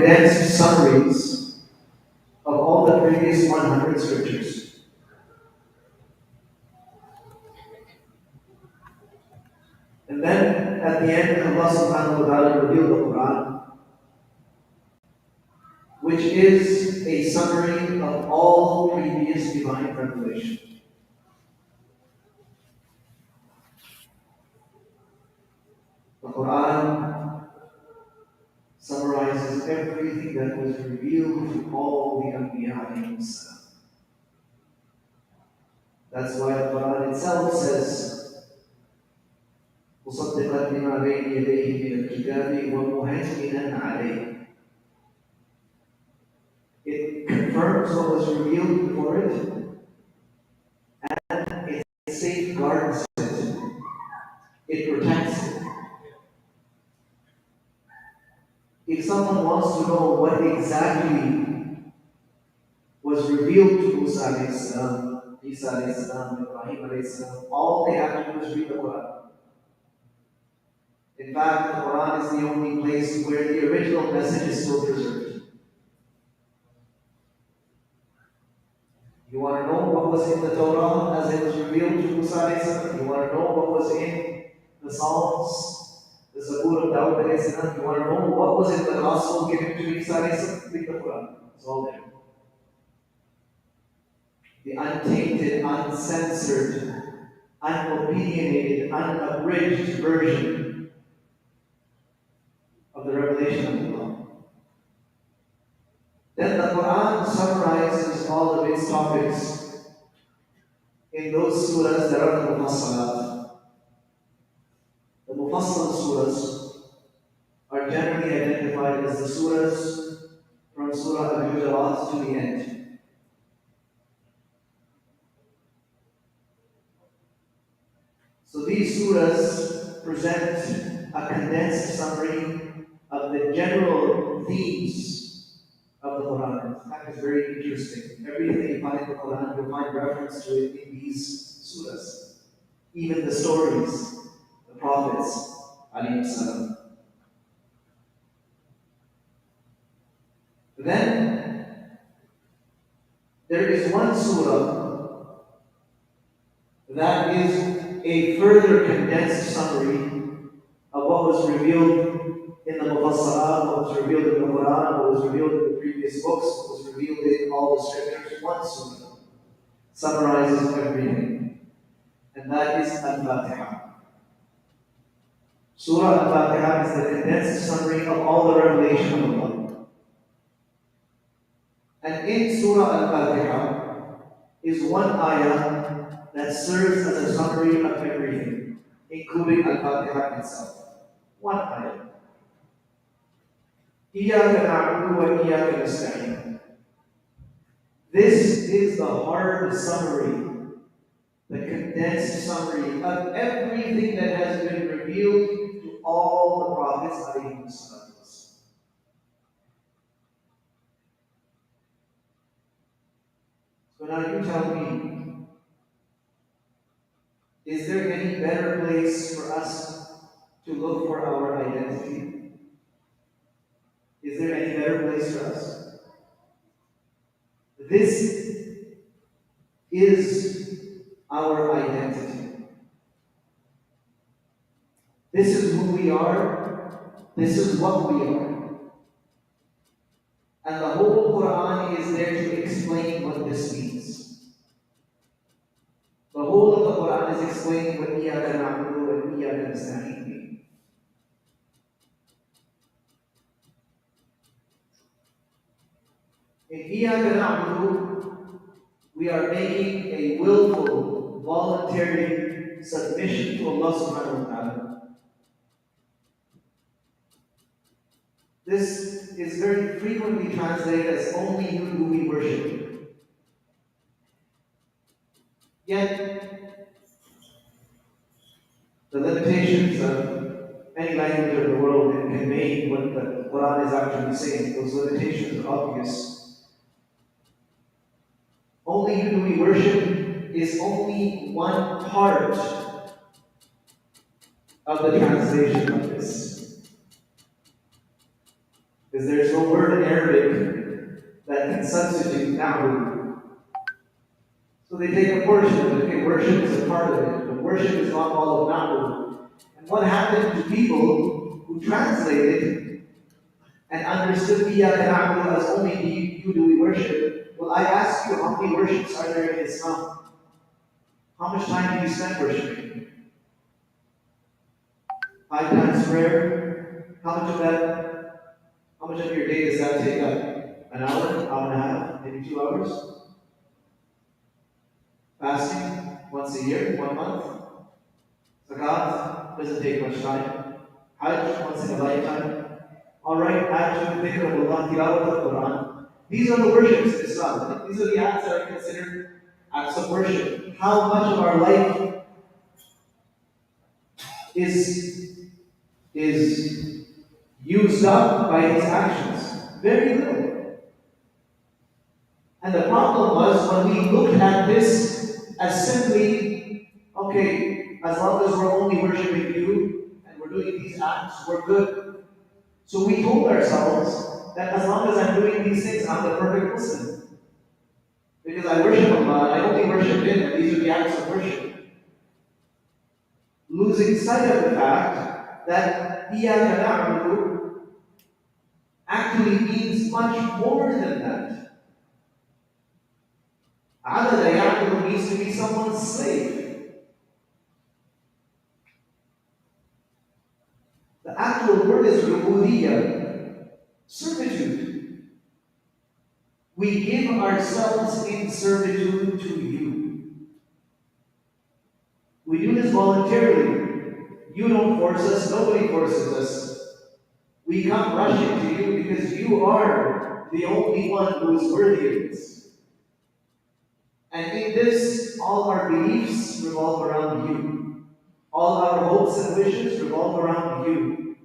condensed summaries of all the previous 100 scriptures. And then at the end, Allah subhanahu wa ta'ala revealed the Quran, which is a summary of all previous divine revelation. The Quran summarizes everything that was revealed to all the Anbiya alayhim salam. That's why the Quran itself says, مصدقا لما بين يديه من الكتاب ومهيمنا عليه. It confirms what was revealed before it, and it safeguards it. It protects it. If someone wants to know what exactly was revealed to Musa alayhi salam, Isa alayhi salam, Ibrahim alayhi salam, all they have to do is read the Quran. In fact, the Quran is the only place where the original message is still preserved. You want to know what was in the Torah as it was revealed to Musa alayhi salam? You want to know what was in the Psalms, the Zabur of Dawud alayhi salam? You want to know what was in the Gospel given to Isa alayhi salam? Read the Quran. It's all there. The untainted, uncensored, unopinionated, unabridged version of the revelation of Allah. Then the Quran summarizes all of its topics in those surahs that are the Mufassalat. The Mufassal surahs are generally identified as the surahs from Surah Al-Hujurat to the end. So these surahs present a condensed summary of the general themes of the Quran. That is very interesting. Everything you find in the Quran, you'll find reference to it in these surahs. Even the stories, the prophets, alayhi salam. Then, there is one surah that is a further condensed summary of what was revealed in the Mufassalat, what was revealed in the Quran, what was revealed in the previous books, what was revealed in all the scriptures. One surah summarizes everything, and that is Al-Fatiha. Surah Al-Fatiha is the condensed summary of all the revelation of Allah. And in Surah Al-Fatiha is one ayah that serves as a summary of everything, including Al-Fatiha itself. One ayah. إِيَّاكَ نَعْبُدُ وَإِيَّاكَ نَسْتَعِينُ. This is the hard summary, the condensed summary of everything that has been revealed to all the prophets alayhim salam. So now you tell me, is there any better place for us to look for our identity? Is there any better place for us? This is our identity. This is who we are. This is what we are. And the whole Quran is there to explain what this means. The whole of the Quran is explaining what إِيَّاكَ نَعْبُدُ وَإِيَّاكَ نَسْتَعِينُ mean. In إِيَّاكَ نَعْبُدُ, we are making a willful, voluntary submission to Allah subhanahu wa ta'ala. This is very frequently translated as only you do we worship. Yet, the limitations of any language of the world in conveying what the Quran is actually saying, those limitations are obvious. Only you do we worship is only one part of the translation of this. Because there's no word in Arabic that can substitute na'budu. So they take a portion of it. Okay, worship is a part of it, but worship is not all of na'budu. And what happened to people who translated and understood Iyaka na'budu as only you do we worship? Well, I ask you, how many worships are there in Islam? How much time do you spend worshiping? 5 times prayer? How much of that, how much of your day does that take up? An hour and a half, maybe 2 hours? Fasting once a year, 1 month. Zakat doesn't take much time. Hajj once in a lifetime. Alright, Hajj, dhikr of Allah, tilawat of Quran. These are the worships in Islam. These are the acts that are considered acts of worship. How much of our life is used up by these actions? Very little. And the problem was when we looked at this as simply, okay, as long as we're only worshiping you and we're doing these acts, we're good. So we told ourselves that as long as I'm doing these things, I'm the perfect Muslim. Because I worship Allah, I only worship Him, and these are the acts of worship. Losing sight of the fact that Iyaka na'budu actually means much more than that. Abada ya'budu means to be someone's slave. The actual word is rububiyyah, servitude. We give ourselves in servitude to you. We do this voluntarily. You don't force us, nobody forces us. We come rushing to you because you are the only one who is worthy of this. And in this, all our beliefs revolve around you. All our hopes and wishes revolve around you.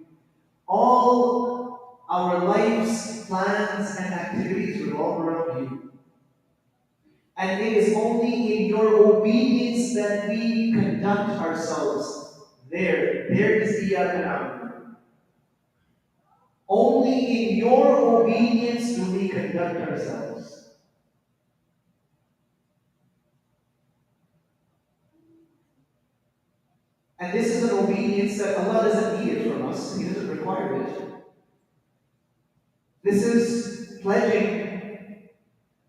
All our life's plans and activities revolve around you. And it is only in your obedience that we conduct ourselves. There is Iyaka na'budu. Only in your obedience do we conduct ourselves. And this is an obedience that Allah doesn't need it from us. He doesn't require it. This is pledging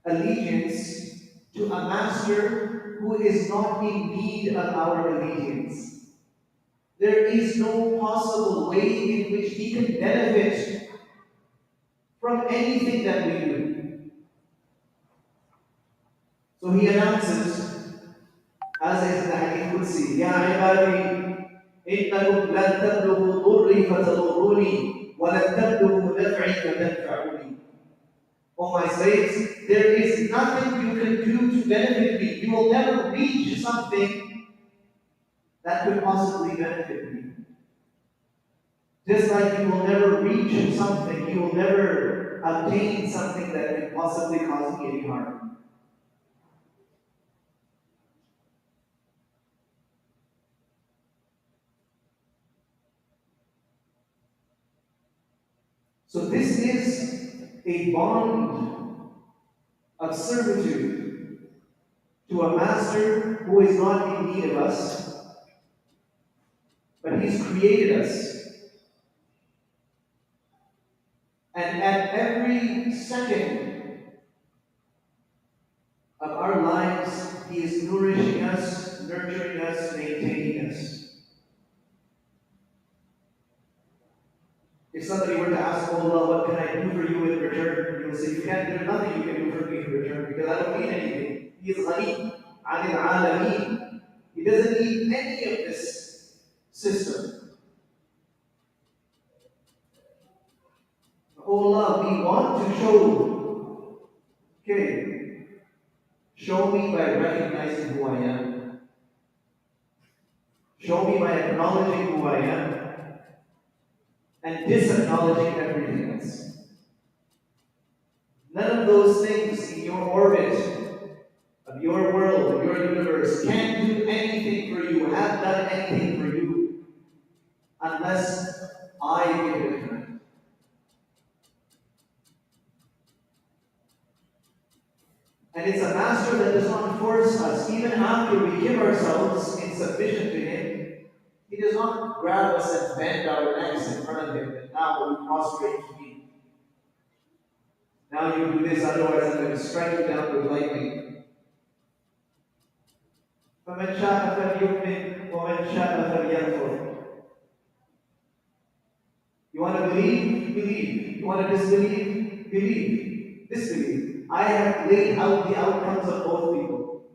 allegiance to a master who is not in need of our allegiance. There is no possible way in which he can benefit from anything that we do. So he announces, as is in the Hadith Qudsi, Ya ibadi, innakum lan tablughu durri fatadurruni, wa lan tablughu naf'i fatanfa'uni. O my slaves, there is nothing you can do to benefit me. You will never reach something that could possibly benefit me. Just like you will never reach something, you will never obtain something that could possibly cause me any harm. So this is a bond of servitude to a master who is not in need of us, but he's created us. And at every second of our lives, he is nourishing us, nurturing us, maintaining us. If somebody were to ask Allah, what can I do for you in return? You will say, there's nothing you can do for me in return because I don't need anything. He is Ghani, Anil Alameen. He doesn't need any of this system. Oh Allah, we want to show. Okay, show me by recognizing who I am. Show me by acknowledging who I am and disacknowledging everything else. None of those things in your orbit, of your world, of your universe, can do anything for you, have done anything for you, unless I give it a command. And it's a master that does not force us. Even after we give ourselves in submission to him, he does not grab us and bend our necks in front of him and now we prostrate to me. Now you do this, otherwise I'm going to strike you down with lightning. فَمَنْ شَاءَ فَلْيُؤْمِنْ وَمَنْ شَاءَ فَلْيَكْفُرْ. You want to believe? Believe. You want to disbelieve? Believe. Disbelieve. I have laid out the outcomes of both people.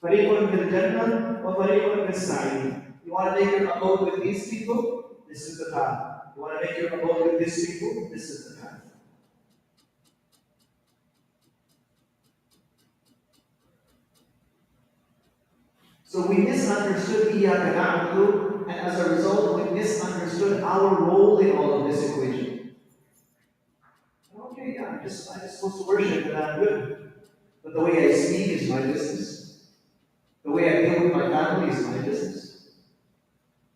فَرِيقٌ فِي الْجَنَّةِ وَفَرِيقٌ فِي السَّعِيرِ. You want to make your abode with these people? This is the path. You want to make your abode with these people? This is the path. So we misunderstood إِيَّاكَ نَعْبُدُ, and as a result, we misunderstood our role in all of this equation. Okay, yeah, I'm just supposed to worship and I'm good. But the way I speak is my business. The way I deal with my family is my business.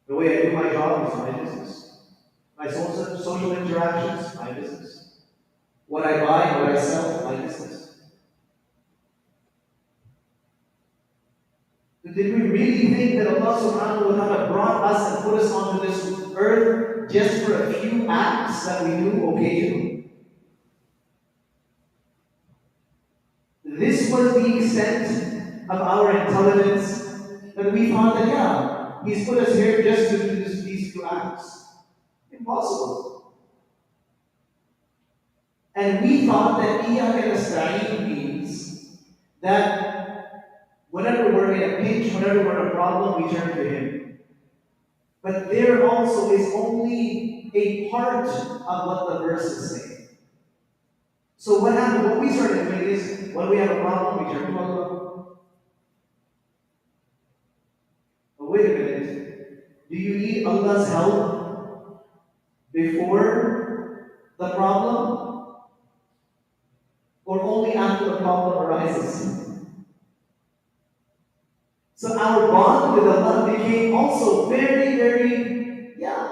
The way I do my job is my business. My social interactions, my business. What I buy, what I sell, my business. Did we really think that Allah subhanahu wa ta'ala brought us and put us onto this earth just for a few acts that we do occasionally? This was the extent of our intelligence that we thought that, yeah, He's put us here just to do these few acts. Impossible. And we thought that إِيَّاكَ نَسْتَعِينُ means that whenever we're in a pinch, whenever we're in a problem, we turn to Him. But there also is only a part of what the verse is saying. So what happened? What we started doing is, when we have a problem, we turn to Allah. But wait a minute. Do you need Allah's help before the problem? Or only after the problem arises? So our bond with Allah became also very, very, yeah,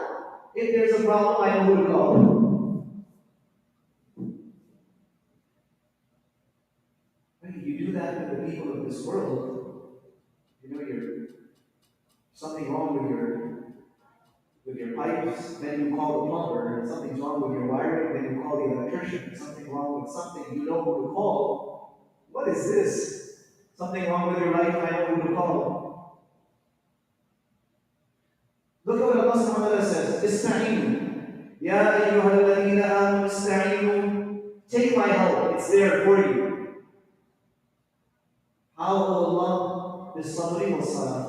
if there's a problem, I know who to call. When you do that with the people of this world, you know, you're something wrong with your pipes, then you call the plumber, and something's wrong with your wiring, then you call the electrician, something wrong with something, you know who to call. What is this? Something wrong with your life, I know who to call. Look at what Allah subhanahu wa ta'ala says, Ista'inu. Ya ayyuhal ladhina amanu ista'inu. Take my help, it's there for you. How will Allah bis-sabri was-salah?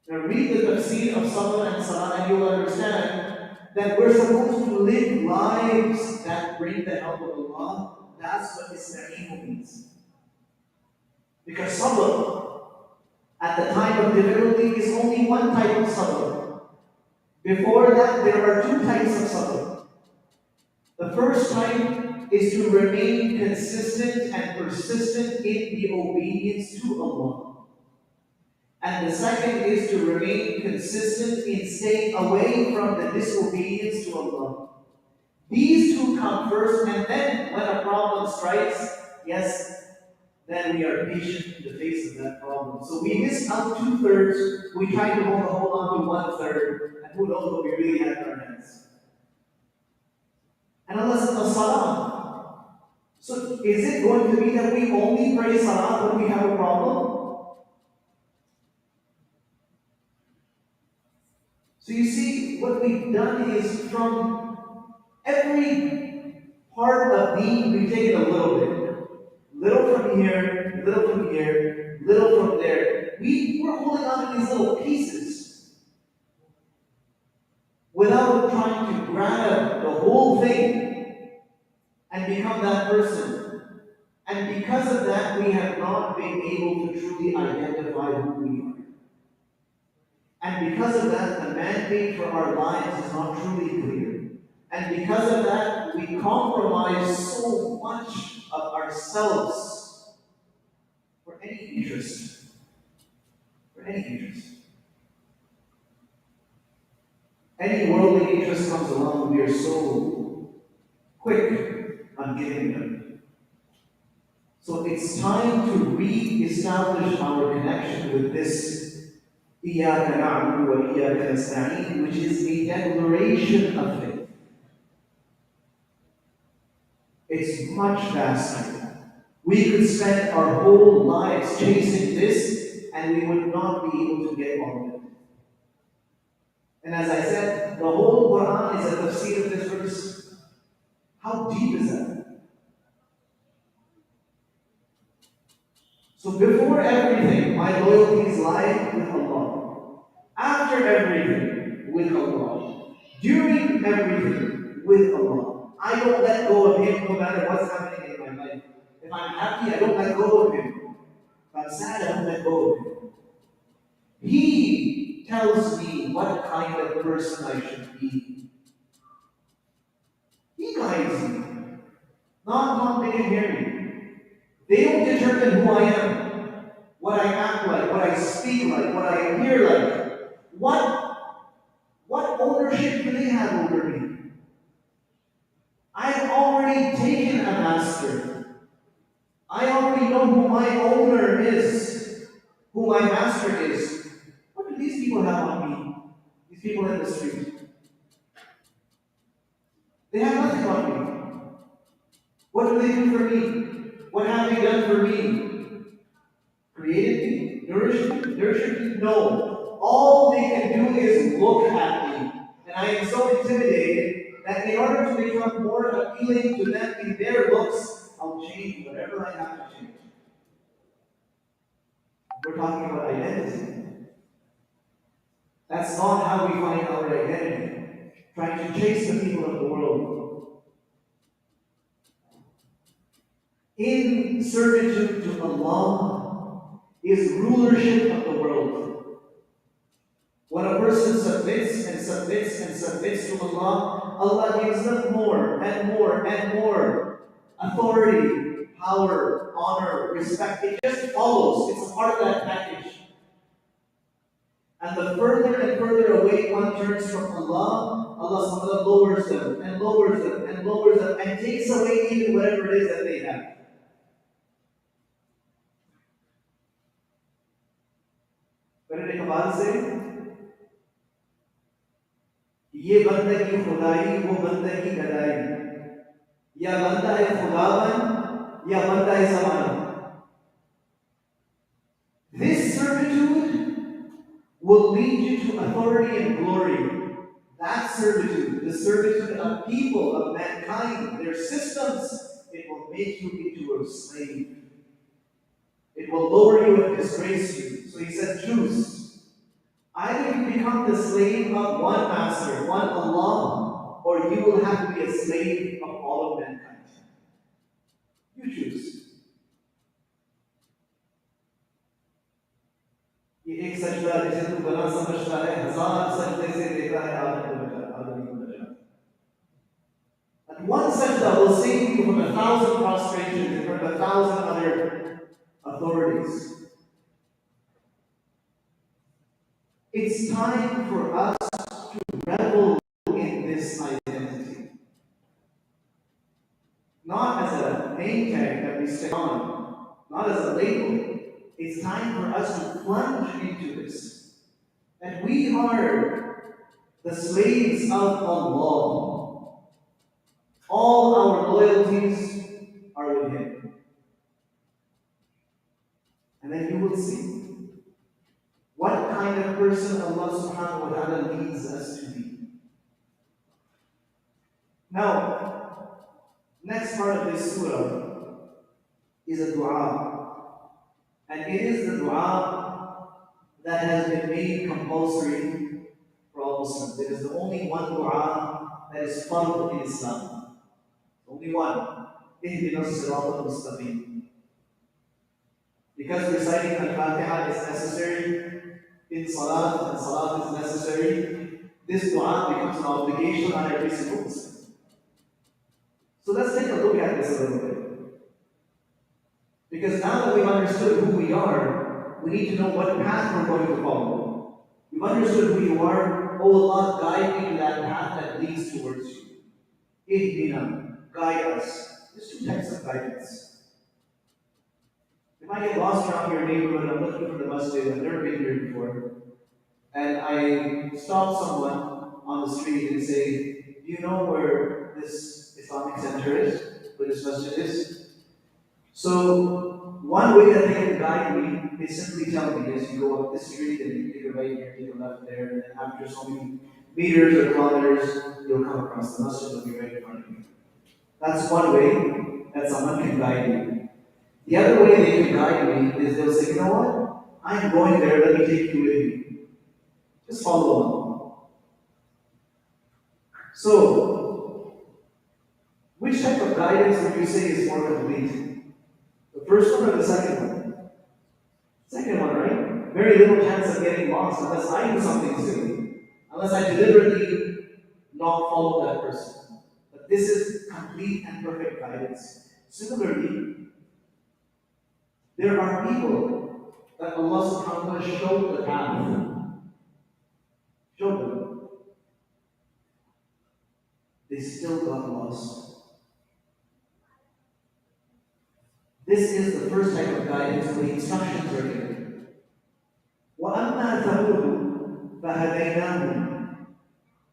Now read the tafsir of sabr and salah and you will understand that we're supposed to live lives that bring the help of Allah. That's what ista'inu means. Because sabr, at the time of difficulty, is only one type of sabr. Before that, there are two types of sabr. The first type is to remain consistent and persistent in the obedience to Allah. And the second is to remain consistent in staying away from the disobedience to Allah. These two come first, and then when a problem strikes, yes, then we are patient in the face of that problem. So we miss out 2/3, we try to hold on to 1/3, and who knows what we really have in our hands. And Allah says, As-salah. So is it going to be that we only pray salah when we have a problem? So you see, what we've done is from every part of deen, we've taken a little bit. Little from here, little from here, little from there. We're holding on to these little pieces without trying to grab the whole thing and become that person. And because of that, we have not been able to truly identify who we are. And because of that, the mandate for our lives is not truly clear. And because of that, we compromise so much of ourselves for any interest. For any interest. Any worldly interest comes along, we are so quick on giving them. So it's time to re-establish our connection with this إِيَّاكَ نَعْبُدُ وَإِيَّاكَ نَسْتَعِينُ, which is a declaration of faith. It's much vaster. We could spend our whole lives chasing this and we would not be able to get all of it. And as I said, the whole Quran is a tafsir of this verse. How deep is that? So before everything, my loyalties lie with Allah. After everything, with Allah. During everything, with Allah. I don't let go of Him no matter what's happening in my life. If I'm happy, I don't let go of Him. If I'm sad, I don't let go of Him. He tells me what kind of person I should be. He guides me. Not Dick and Harry. They don't determine who I am, what I act like, what I speak like, what I appear like. What ownership do they have over me? I've already taken a master. I already know who my owner is, who my master is. What do these people have on me? These people in the street. They have nothing on me. What do they do for me? What have they done for me? Created me? Nurtured me? No. All they can do is look at me. And I am so intimidated that in order to become more appealing to them in their looks, I'll change whatever I have to change. We're talking about identity. That's not how we find our identity. Trying to chase the people of the world. In servitude to Allah is rulership of the world. When a person submits and submits and submits to Allah, Allah gives them more and more and more authority, power, honor, respect. It just follows. It's a part of that package. And the further and further away one turns from Allah, Allah subhanahu wa ta'ala lowers them and lowers them and lowers them and takes away even whatever it is that they have. मैंने इकबाल से ये बंदगी खुदाई वो बंदगी गदाई या बंदा है खुदावन या बंदा है ज़माना. This servitude will lead you to authority and glory. That servitude, the servitude of people, of mankind, their systems, it will make you into a slave. It will lower you and disgrace you. So he said, choose. Either you become the slave of one master, one Allah, or you will have to be a slave of all of mankind. You choose. ये एक सजदा जिसे तू बना समझता है हजार सजदे से देता है आदमी को बचा. And one sajda will save you from 1,000 prostrations and from 1,000 other authorities. It's time for us to revel in this identity. Not as a name tag that we stick on, not as a label. It's time for us to plunge into this. That we are the slaves of Allah. All our loyalties are with Him. And then you will see what kind of person Allah subhanahu wa ta'ala leads us to be. Now, next part of this surah is a dua. And it is the dua that has been made compulsory for all Muslims. It is the only one dua that is fard in Islam. Only one. اهدنا الصراط المستقيم. Because reciting Al-Fatiha is necessary in Salat, and Salat is necessary, this dua becomes an obligation on every single Muslim. So let's take a look at this a little bit. Because now that we've understood who we are, we need to know what path we're going to follow. You've understood who you are. Oh Allah, guide me to that path that leads towards you. Ihdina, guide us. There's two types of guidance. You might get lost around your neighborhood. I'm looking for the masjid. I've never been here before. And I stop someone on the street and say, do you know where this Islamic center is? Where this masjid is? So, one way that they can guide me, they simply tell me, yes, you go up this street and you take a right here, take a left there, and then after so many meters or kilometers, you'll come across the masjid, will be right in front of you. That's one way that someone can guide you. The other way they can guide me is they'll say, you know what? I'm going there, let me take you with me. Just follow along. So, which type of guidance would you say is more complete? The first one or the second one? Second one, right? Very little chance of getting lost unless I do something silly. Unless I deliberately not follow that person. But this is complete and perfect guidance. Similarly, there are people that Allah subhanahu wa ta'ala showed the path. Showed them. They still got lost. This is the first type of guidance where the instructions are given. وَأَمَّا ثَمُودُ فَهَدَيْنَاهُمْ.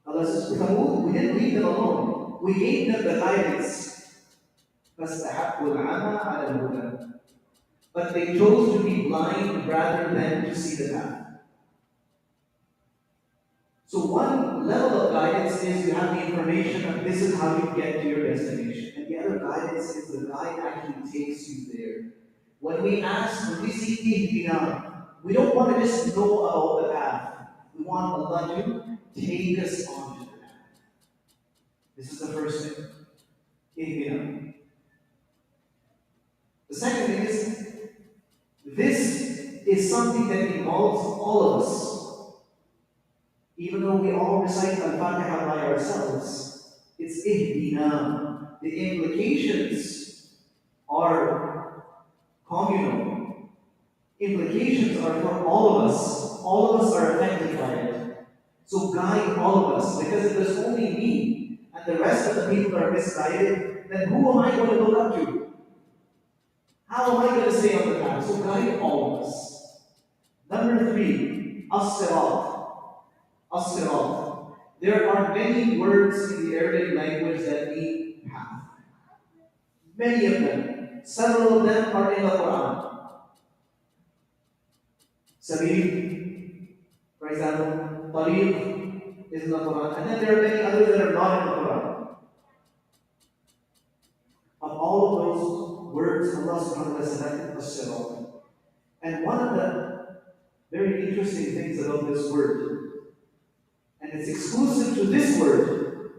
Allah says, Thamud, we didn't leave them alone. We gave them the guidance. فَاسْتَحَبُّوا الْعَمَى عَلَى الْهُدَى. But they chose to be blind rather than to see the path. So one level of guidance is you have the information and this is how you get to your destination. And the other guidance is the guide actually takes you there. When we seek Ihsan, we don't want to just know about the path. We want Allah to take us onto the path. This is the first thing. Ihsan. The second thing is, this is something that involves all of us. Even though we all recite Al-Fatiha by ourselves, it's ihdina. The implications are communal. Implications are for all of us. All of us are affected by it. So guide all of us, because if there's only me and the rest of the people are misguided, then who am I going to look up to? How am I going to stay on the path? So guide all of us. Number 3, as-sirat. As-sirat. There are many words in the Arabic language that mean path. Many of them. Several of them are in the Quran. Sabil, for example, tariq is in the Quran. And then there are many others that are not in the Quran. Of all of those words, Allah subhanahu wa ta'ala selected as-sirat. And one of the very interesting things about this word, and it's exclusive to this word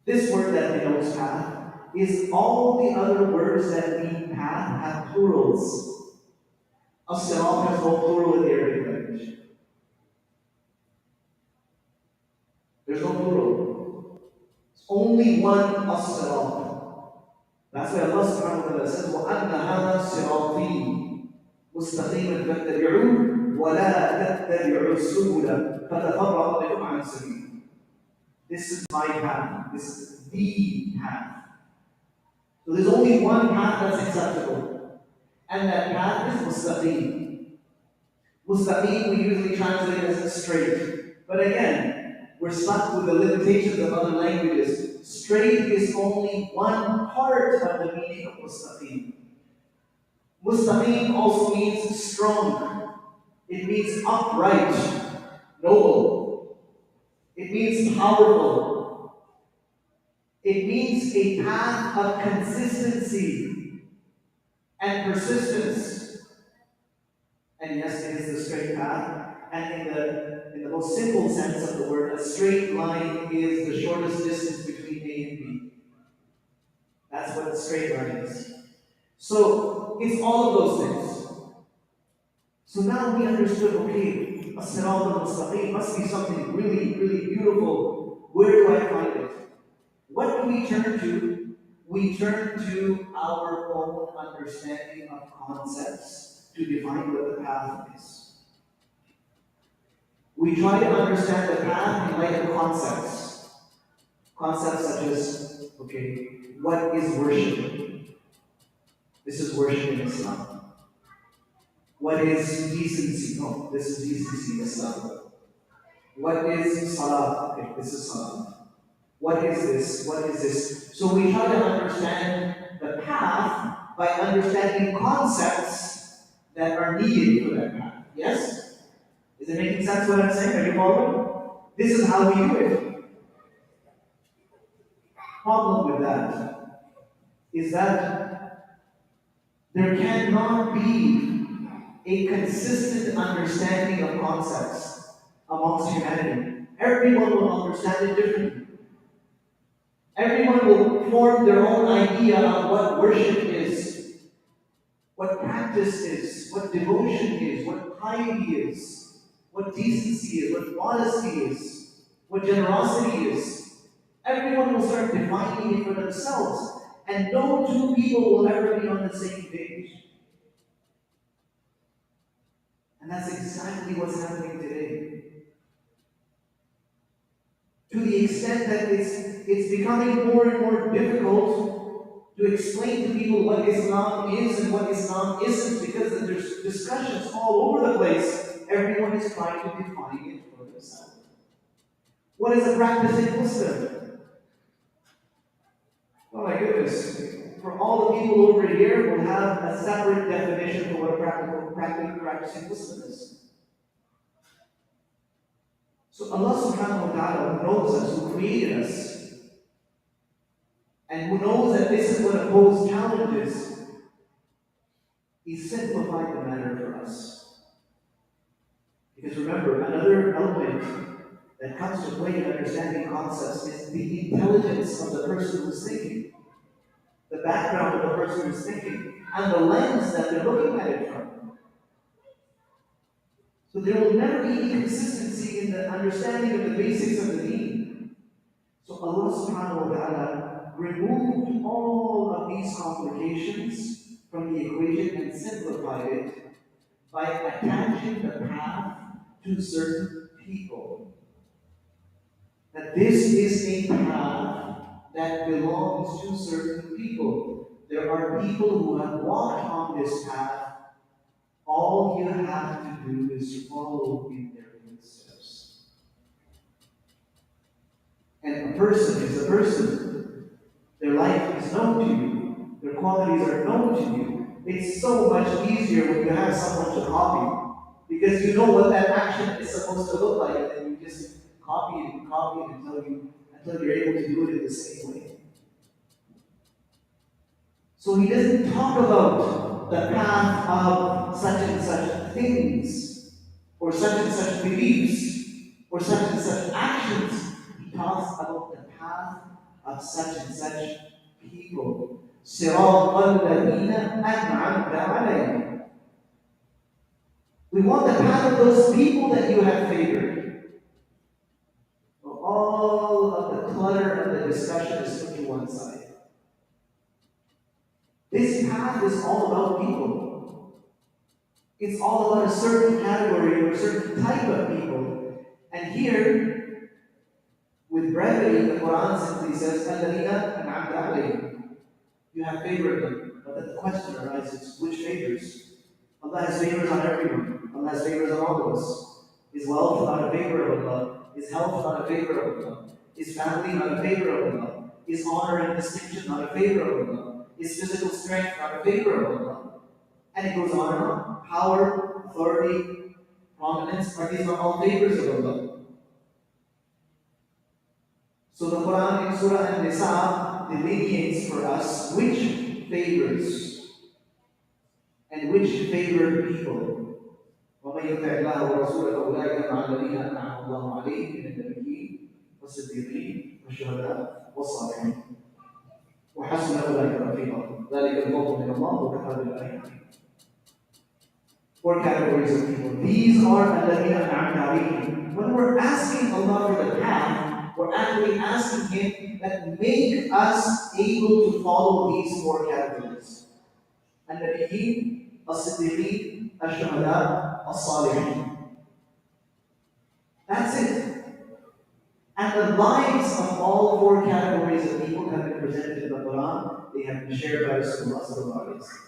that denotes path, is all the other words that mean path have plurals. As-sirat has no plural in the Arabic language. There's no plural. It's only one as-sirat. That's why Allah subhanahu wa ta'ala says, وَأَنَّ هَذَا صِرَاطِي مُسْتَقِيمًا فَاتَّبِعُوهُ وَلَا تَتَّبِعُوا السُّبُلَ فَتَفَرَّقَ بِكُمْ عَنْ سَبِيلِهِ. This is my path. This is the path. So there's only one path that's acceptable. And that path is mustaqim. Mustaqim we usually translate as straight. But again, we're stuck with the limitations of other languages. Straight is only one part of the meaning of mustaqim. Mustaqim also means strong. It means upright, noble. It means powerful. It means a path of consistency and persistence. And yes, it is the straight path. And in the most simple sense of the word, a straight line is the shortest distance between A and B. That's what a straight line is. So it's all of those things. So now we understood, okay, as-sirat al-mustaqim must be something really, really beautiful. Where do I find it? What do we turn to? We turn to our own understanding of concepts to define what the path is. We try to understand the path in light of concepts. Concepts such as, okay, what is worship? This is worship in Islam. What is decency? No, this is decency in Islam. What is salah? Okay, this is salah. What is this? What is this? So we try to understand the path by understanding concepts that are needed for that path. Yes? Is it making sense what I'm saying? Are you following? This is how we do it. Problem with that is that there cannot be a consistent understanding of concepts amongst humanity. Everyone will understand it differently. Everyone will form their own idea of what worship is, what practice is, what devotion is, what piety is, what decency is, what modesty is, what generosity is. Everyone will start defining it for themselves, and no two people will ever be on the same page. And that's exactly what's happening today. To the extent that it's becoming more and more difficult to explain to people what Islam is and what Islam isn't, because there's discussions all over the place. Everyone is trying to define it for themselves. What is a practicing Muslim? Oh my goodness. For all the people over here, we'll have a separate definition for what a practicing Muslim is. So Allah subhanahu wa ta'ala, who knows us, who created us, and who knows that this is going to pose challenges, He simplified the matter for us. Because remember, another element that comes to play in understanding concepts is the intelligence of the person who's thinking, the background of the person who's thinking, and the lens that they're looking at it from. So there will never be any consistency in the understanding of the basics of the deen. So Allah subhanahu wa ta'ala removed all of these complications from the equation and simplified it by attaching the path to certain people. That this is a path that belongs to certain people. There are people who have walked on this path. All you have to do is follow in their footsteps. And a person is a person. Their life is known to you. Their qualities are known to you. It's so much easier when you have someone to copy. Because you know what that action is supposed to look like, and then you just copy it until you're able to do it in the same way. So he doesn't talk about the path of such and such things, or such and such beliefs, or such and such actions. He talks about the path of such and such people. صِرَاطَ الَّذِينَ أَنْعَمْتَ عَلَيْهِمْ. We want the path of those people that you have favored. All of the clutter of the discussion is put to one side. This path is all about people. It's all about a certain category or a certain type of people. And here, with brevity, the Quran simply says, الَّذِينَ أَنْعَمْتَ عَلَيْهِمْ. You have favored them. But then the question arises, which favors? Allah has favors on everyone. Allah has favors on all of us. Is wealth not a favor of Allah? Is health not a favor of Allah? Is family not a favor of Allah? Is honor and distinction not a favor of Allah? Is physical strength not a favor of Allah? And it goes on and on. Power, authority, prominence, are these not all favors of Allah? So the Quran in Surah An-Nisa delineates for us which favors and which favored people. وَمَن يُطِعِ اللَّهَ وَرَسُولَهُ فَأُولَٰئِكَ مَعَ الَّذِينَ أَنْعَمَ اللَّهُ عَلَيْهِم مِّنَ النَّبِيِّينَ وَالصِّدِّيقِينَ وَالشُّهَدَاءِ وَالصَّالِحِينَ وَحَسُنَ أُولَٰئِكَ رَفِيقًا ذَلِكَ الْفَضْلُ مِنَ اللَّهِ وَكَفَىٰ بِاللَّهِ عَلِيمًا. Four categories of people. These are الَّذِينَ أَنْعَمْتَ عَلَيْهِمْ. When we're asking Allah for the path, we're actually asking Him that make us able to follow these four categories. النبيين, الصديقين, الشهداء, الصالحين. That's it. And the lives of all four categories of people have been presented in the Quran. They have been shared by Rasulullah sallallahu alaihi wasallam.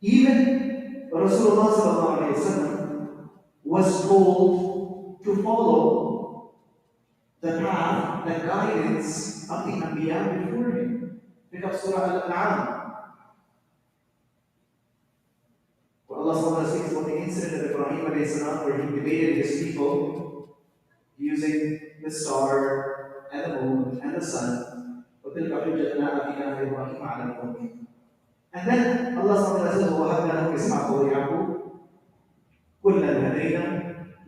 Even Rasulullah sallallahu alaihi wasallam was told to follow the path, the guidance of the Anbiya before him. Pick up Surah Al-An'am, where Allah subhanahu wa ta'ala speaks about the incident of Ibrahim alayhi salam, where he debated his people using the star and the moon and the sun. وَتِلْكَ حُجَّتُنَا آتَيْنَاهَا إِبْرَاهِيمَ عَلَى الْقَوْمِ. And then Allah subhanahu wa ta'ala says, وَوَهَبْنَا لَهُ إِسْحَاقَ وَيَعْقُوبَ كُلًّا هَدَيْنَا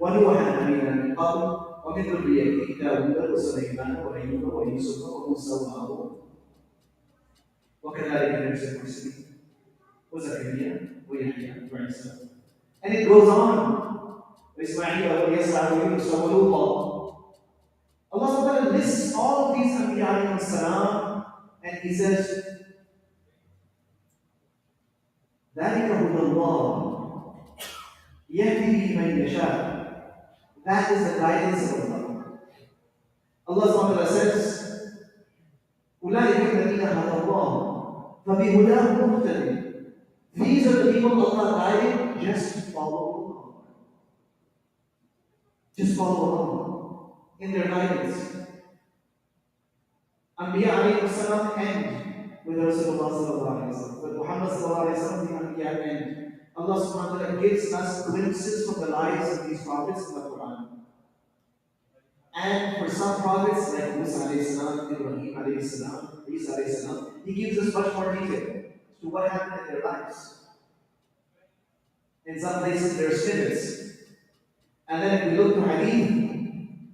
وَنُوحًا هَدَيْنَا مِن قَبْلُ وَمِن ذُرِّيَّتِهِ دَاوُودَ وَسُلَيْمَانَ وَأَيُّوبَ وَيُوسُفَ وَمُوسَى وَهَارُونَ وَكَذَلِكَ نَجْزِي الْمُحْسِنِينَ وَزَكَرِيَّا وَيَحْيَى وَعِيسَى. And it goes on. وَإِسْمَاعِيلَ وَيَسْعَ وَيُونُسَ وَلُوطًا. Allah subhanahu wa ta'ala lists all of these Anbiya alayhi salam, and He says, ذَلِكَ هُدَى اللَّهِ يَهْدِي بِهِ مَن يَشَاءُ. That is the guidance of Allah. Allah subhanahu wa ta'ala says, أُولَٰئِكَ الَّذِينَ هَدَى اللَّهُ فَبِهُدَاهُ مُقْتَدِي. These are the people Allah guided, just follow Allah. Just follow Allah in their guidance. Anbiya alayhi salam end with Rasulullah sallallahu alayhi wa sallam. With Muhammad sallallahu alayhi wa sallam, the Anbiya end. Allah subhanahu wa ta'ala gives us glimpses from the lives of these prophets in the Quran. And for some prophets like Musa alayhi salam, Ibrahim alayhi salam, Isa alayhi salam, He gives us much more detail as to what happened in their lives. In some places there are snippets. And then if we look to hadith,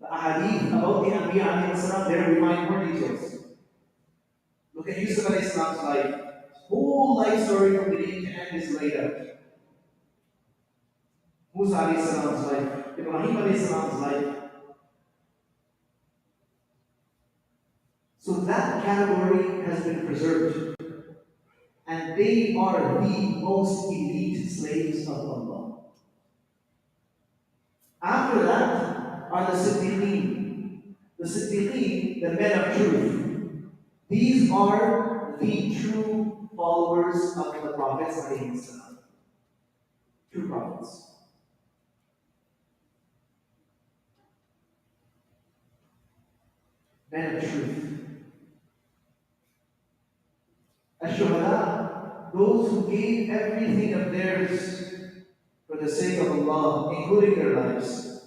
the ahadith about the Anbiya alayhi salam, there we find more details. Look at Yusuf alayhi salam's life. Whole life story from beginning to end is laid out. Musa alayhi salam's life, Ibrahim alayhi salam's life. So that category has been preserved. And they are the most elite slaves of Allah. After that are the Siddiqeen. The Siddiqeen, the men of truth. These are the true followers of the prophets alayhi salam. True prophets. Men of truth. Ash-Shuhada, those who gave everything of theirs for the sake of Allah, including their lives.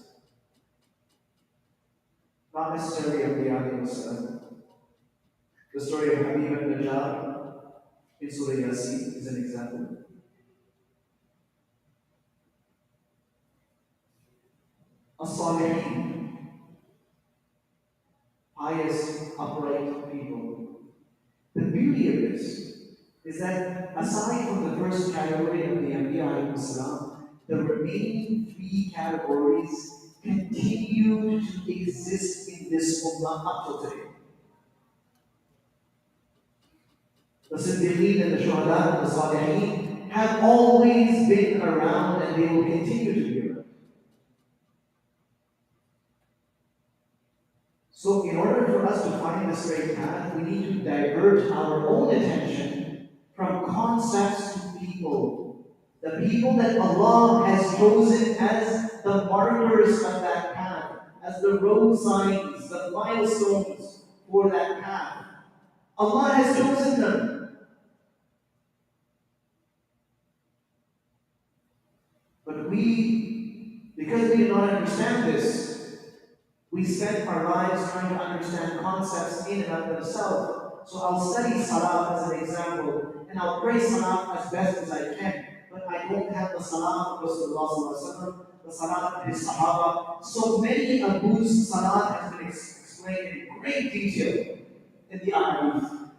Not necessarily Anbiya alayhi salam. The story of Habib al-Najjar in Surah Yasin is an example. As-Salihin, pious, upright people. The beauty of this is that aside from the first category of the Anbiya alayhi salam, the remaining three categories continue to exist in this ummah up till today. The Siddiqeen and the Shuhada and the Salihin have always been around and they will continue to be around. So in order for us to find the straight path, we need to divert our own attention from concepts to people. The people that Allah has chosen as the markers of that path, as the road signs, the milestones for that path. Allah has chosen them. But we, because we do not understand this, we spend our lives trying to understand concepts in and of themselves. So I'll study Salat as an example, and I'll pray Salat as best as I can. But I don't have the Salat of Rasulullah, the Salat of his Sahaba. So many of whose Salat has been explained in great detail in the Ahadith.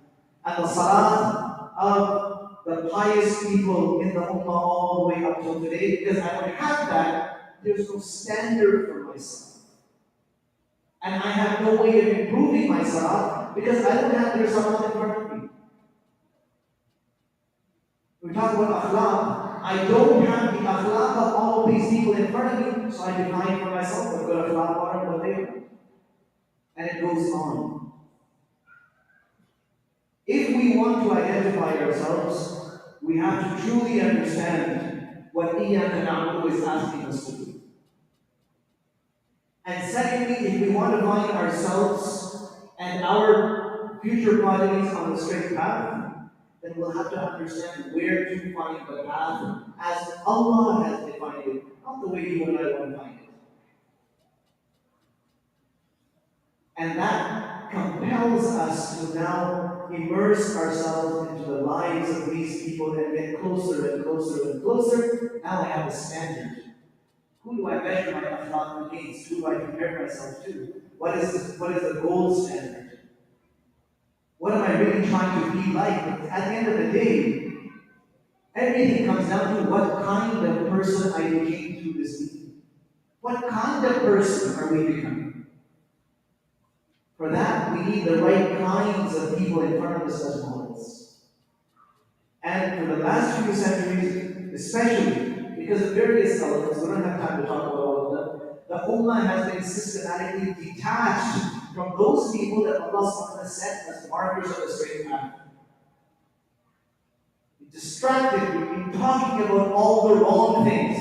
And the Salat of the pious people in the Ummah all the way up till today, because I don't have that, there's no standard for myself. And I have no way of improving my salat because I don't have their salat in front of me. We talk about akhlaq. I don't have the akhlaq of all of these people in front of me, so I define for myself what good akhlaq are and what they are. And it goes on. If we want to identify ourselves, We have to truly understand what Iyaka Na'budu is asking us to do. And secondly, if we want to find ourselves and our future progenies on the straight path, then we'll have to understand where to find the path as Allah has defined it, not the way you and I want to find it. And that compels us to now immerse ourselves into the lives of these people and get closer and closer and closer. Now I have a standard. Who do I measure my akhlaq against? Who do I compare myself to? What is the gold standard? What am I really trying to be like? At the end of the day, everything comes down to what kind of person I became through this meeting. What kind of person are we becoming? For that, we need the right kinds of people in front of us as models. And for the last few centuries, especially because of various elements, we don't have time to talk about all of them, the Ummah has been systematically detached from those people that Allah SWT set as markers of the straight path. We're distracted, we've been talking about all the wrong things.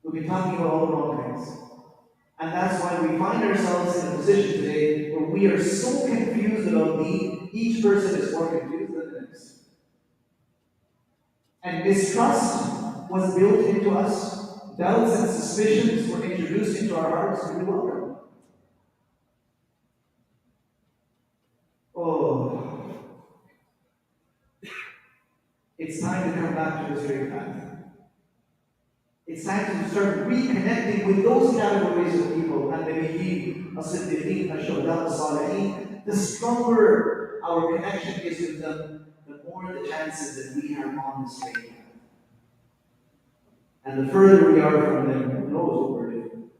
We've been talking about all the wrong things. And that's why we find ourselves in a position today where we are so confused about need, each person is more confused than the next. And mistrust was built into us. Doubts and suspicions were introduced into our hearts, and we welcome them. Oh, it's time to come back to the straight path. It's time to start reconnecting with those categories of people. Al-Nabiyyin, As-Siddiqeen, Ash-Shuhada, As-Salihin. The stronger our connection is with them, the more the chances that we are on the straight path. And the further we are from them, who knows what we're doing.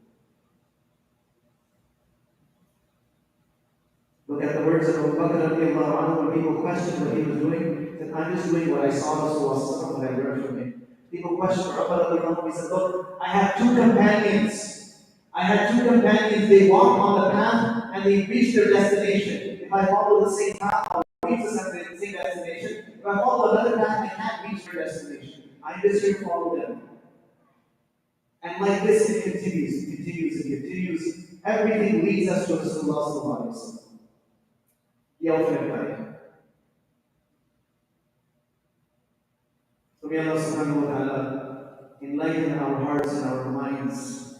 Look at the words of Abu Bakr radiallahu anhu when people questioned what he was doing. He said, I'm just doing what I saw Rasulullah that I learned from him. People questioned Umar radiallahu anhu. He said, look, I have two companions. I had two companions. They walked on the path and they reached their destination. If I follow the same path, I'll reach the same destination. If I follow another path, I can't reach their destination. I'm just here to follow them. And like this, it continues, it continues, it continues. Everything leads us to Rasulullah sallallahu alaihi wasallam. The ultimate guide. So may Allah subhanahu wa ta'ala enlighten our hearts and our minds.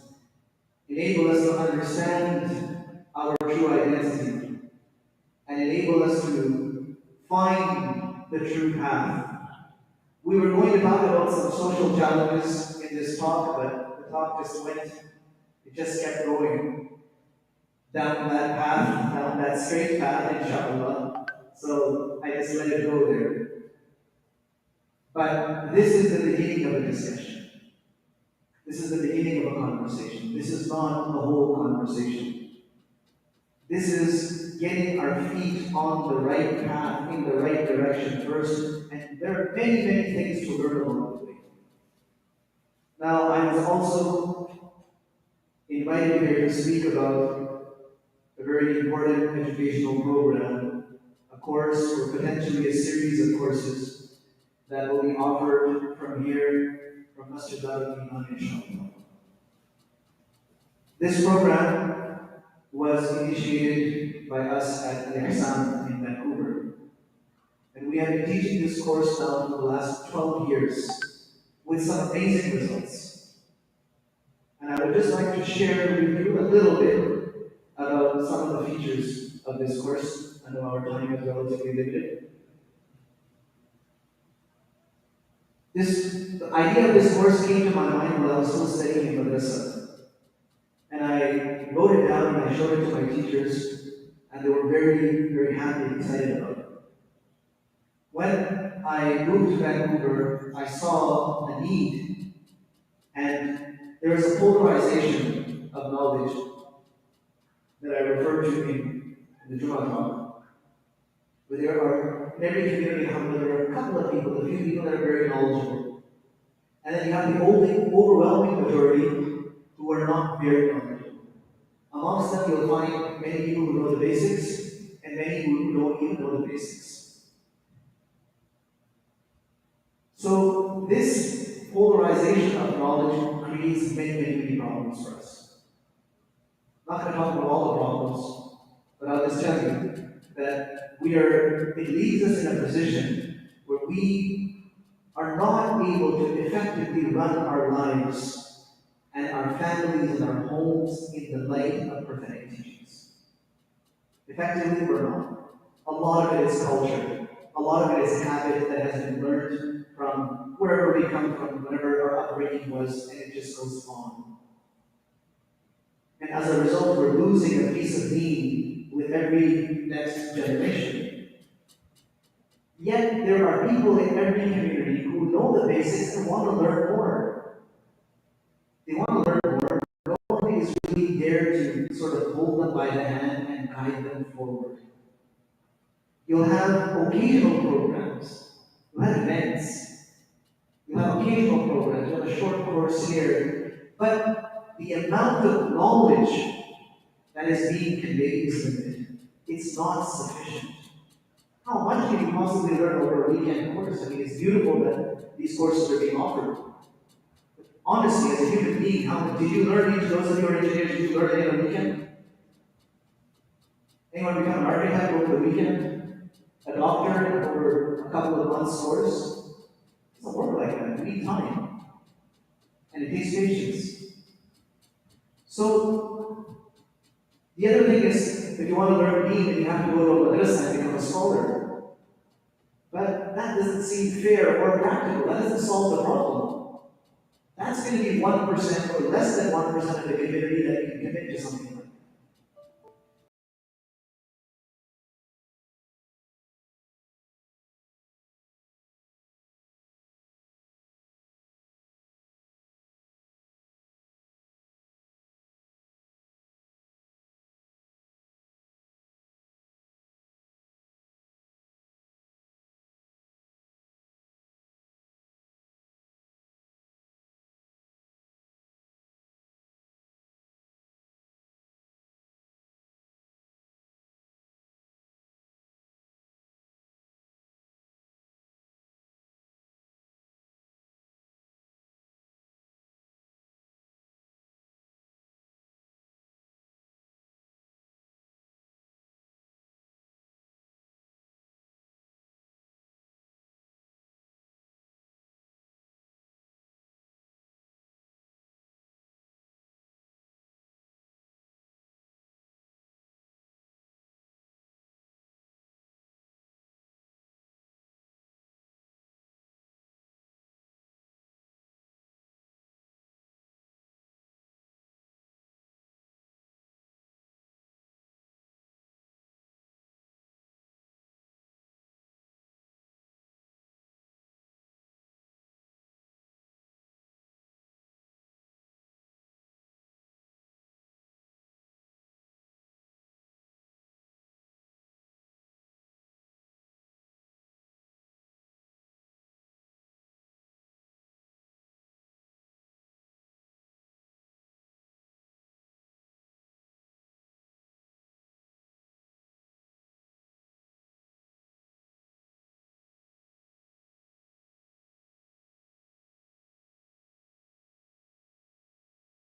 Enable us to understand our true identity. And enable us to find the true path. We were going to talk about some social challenges in this talk, but the talk just went, it just kept going down that path, down that straight path, inshallah. So I just let it go there. But this is the beginning of a discussion. This is the beginning of a conversation. This is not the whole conversation. This is getting our feet on the right path, in the right direction first, and there are many, many things to learn along the way. Now, I was also invited here to speak about a very important educational program, a course, or potentially a series of courses that will be offered from here, from Masjid Iman, inshallah. This program was initiated by us at Ihsan in Vancouver. And we have been teaching this course now for the last 12 years with some amazing results. And I would just like to share with you a little bit about some of the features of this course. I know our time is relatively limited. The idea of this course came to my mind while I was still studying in madrasa. And I wrote it down and I showed it to my teachers, and they were very, very happy and excited about it. When I moved to Vancouver, I saw a need, and there is a polarization of knowledge that I referred to in the Jummah talk. Where there are, in every community, there are a couple of people, a few people that are very knowledgeable. And then you have the overwhelming majority who are not very knowledgeable. Amongst them, you'll find many people who know the basics, and many who don't even know the basics. So this polarization of knowledge creates many problems for us. I'm not going to talk about all the problems, but I'll just tell you that it leaves us in a position where we are not able to effectively run our lives and our families and our homes in the light of prophetic teachings. Effectively, we're not. A lot of it is culture. A lot of it is habit that has been learned from wherever we come from, whatever our upbringing was, and it just goes on. And as a result, we're losing a piece of meaning with every next generation. Yet there are people in every community who know the basics and want to learn more. They want to learn more. Nobody is really there to sort of hold them by the hand and guide them forward. You'll have occasional programs. You'll have events. You'll have occasional programs. You'll have a short course here. But the amount of knowledge that is being conveyed is limited. It's not sufficient. How much can you possibly learn over a weekend course? I mean, it's beautiful that these courses are being offered. But honestly, as a human being, how did you learn each? Those of you who are engineers, did you learn it in a weekend? Anyone become an architect over the weekend? A doctor over a couple of months course? It doesn't work like that. We need time. And it takes patience. So, the other thing is, if you want to learn deen, then you have to go to a madrasa and become a scholar. But that doesn't seem fair or practical. That doesn't solve the problem. That's going to be 1% or less than 1% of the community that can commit to something